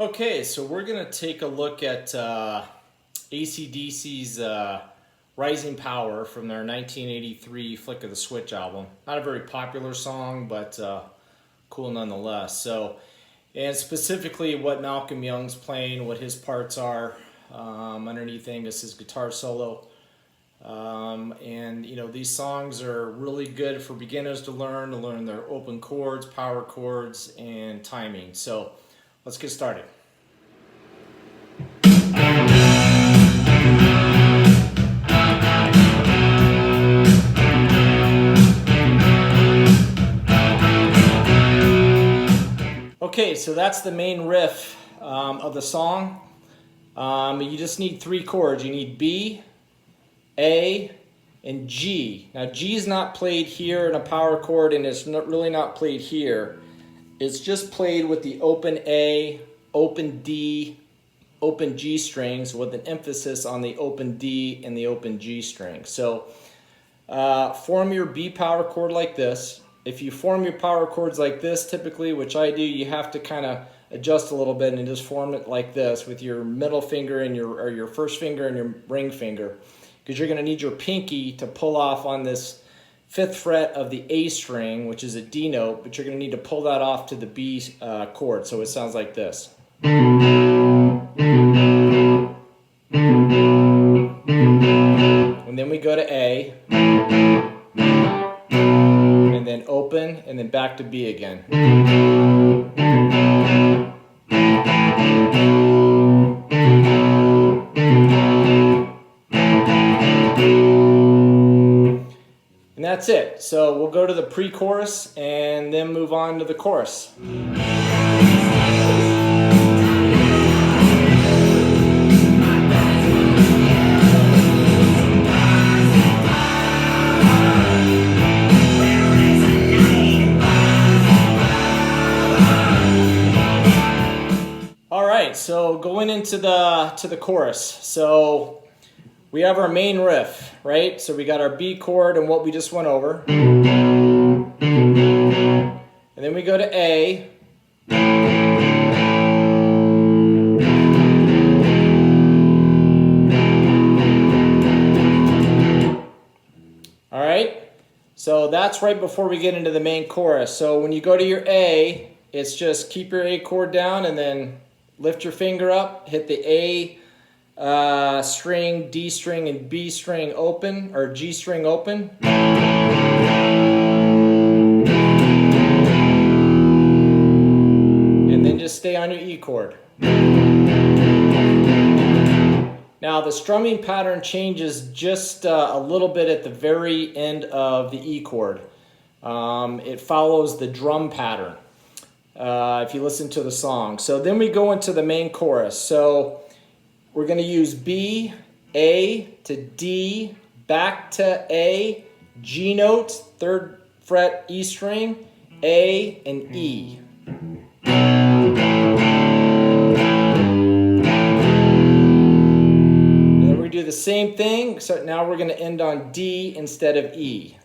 Okay, so we're going to take a look at AC/DC's Rising Power from their 1983 Flick of the Switch album. Not a very popular song, but cool nonetheless. And specifically what Malcolm Young's playing, what his parts are underneath Angus's guitar solo. These songs are really good for beginners to learn their open chords, power chords, and timing. So let's get started. Okay, so that's the main riff of the song. You just need three chords. You need B, A, and G. Now G is not played here in a power chord, and it's really not played here. It's just played with the open A, open D, open G strings with an emphasis on the open D and the open G string. So form your B power chord like this. If you form your power chords like this, typically, which I do, you have to kind of adjust a little bit and just form it like this with your middle finger and your first finger and your ring finger, because you're going to need your pinky to pull off on this 5th fret of the A string, which is a D note, but you're going to need to pull that off to the B chord, so it sounds like this. And then we go to A, and then open, and then back to B again. And that's it. So we'll go to the pre-chorus and then move on to the chorus. So going into the chorus, so we have our main riff, right? So we got our B chord and what we just went over, and then we go to A, all right? So that's right before we get into the main chorus. So when you go to your A, it's just keep your A chord down and then lift your finger up, hit the A string, D string, and B string open, or G string open. And then just stay on your E chord. Now the strumming pattern changes just a little bit at the very end of the E chord. It follows the drum pattern. If you listen to the song. So then we go into the main chorus. So we're going to use B, A to D, back to A, G note, 3rd fret E string, A and E. And then we do the same thing, except now we're going to end on D instead of E.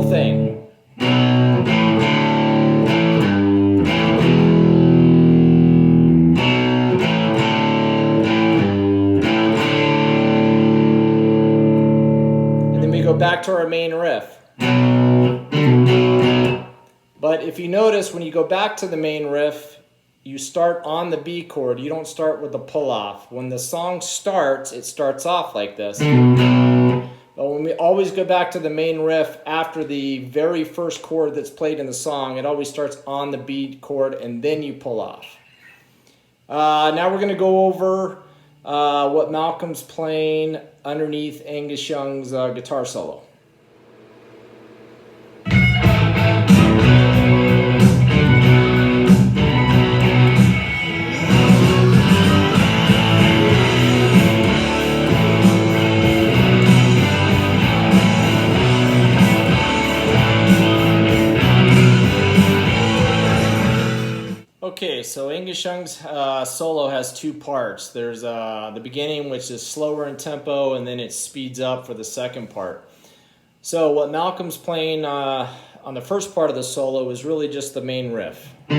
Thing. And then we go back to our main riff. But if you notice, when you go back to the main riff, you start on the B chord. You don't start with the pull-off. When the song starts, it starts off like this. But when we always go back to the main riff after the very first chord that's played in the song, it always starts on the B chord and then you pull off. Now we're going to go over what Malcolm's playing underneath Angus Young's guitar solo. Okay, so Angus Young's solo has two parts. There's the beginning, which is slower in tempo, and then it speeds up for the second part. So what Malcolm's playing on the first part of the solo is really just the main riff. All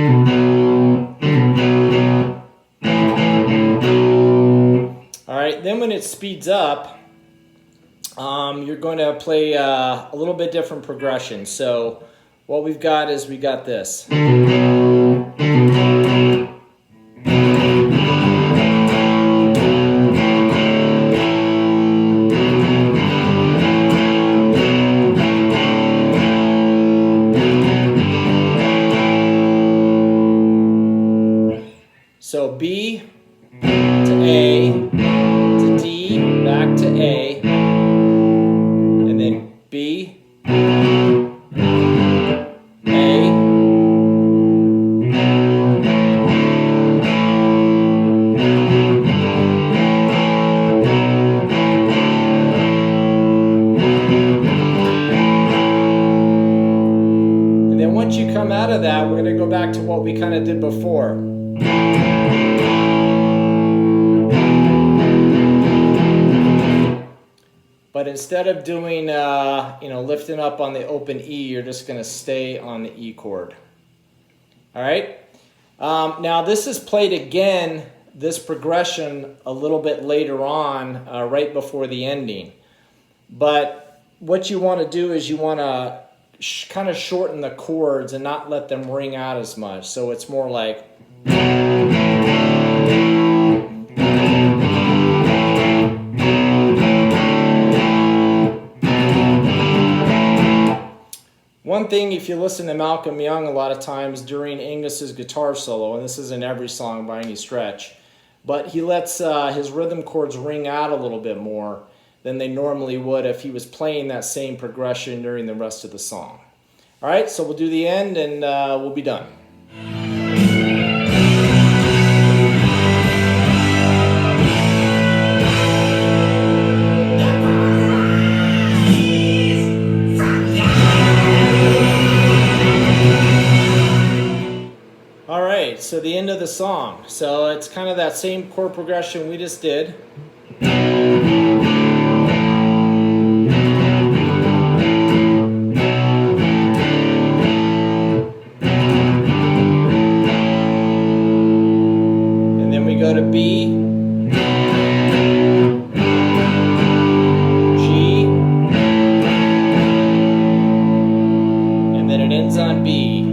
right, then when it speeds up, you're going to play a little bit different progression. So what we've got is we got this. So B to A to D, back to A, and then B, A, and then once you come out of that, we're going to go back to what we kind of did before. But instead of doing, lifting up on the open E, you're just going to stay on the E chord. All right? Now this is played again, this progression, a little bit later on, right before the ending. But what you want to do is you want to kind of shorten the chords and not let them ring out as much. So it's more like... One thing, if you listen to Malcolm Young a lot of times during Angus's guitar solo, and this isn't every song by any stretch, but he lets his rhythm chords ring out a little bit more than they normally would if he was playing that same progression during the rest of the song. All right, so we'll do the end and we'll be done. So the end of the song. So it's kind of that same chord progression we just did. And then we go to B, G, and then it ends on B.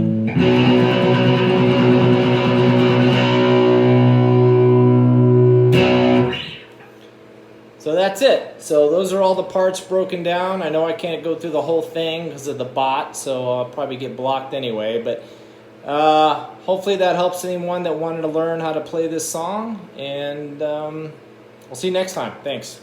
So that's it. So those are all the parts broken down. I know I can't go through the whole thing because of the bot, so I'll probably get blocked anyway. But hopefully that helps anyone that wanted to learn how to play this song. And we'll see you next time. Thanks.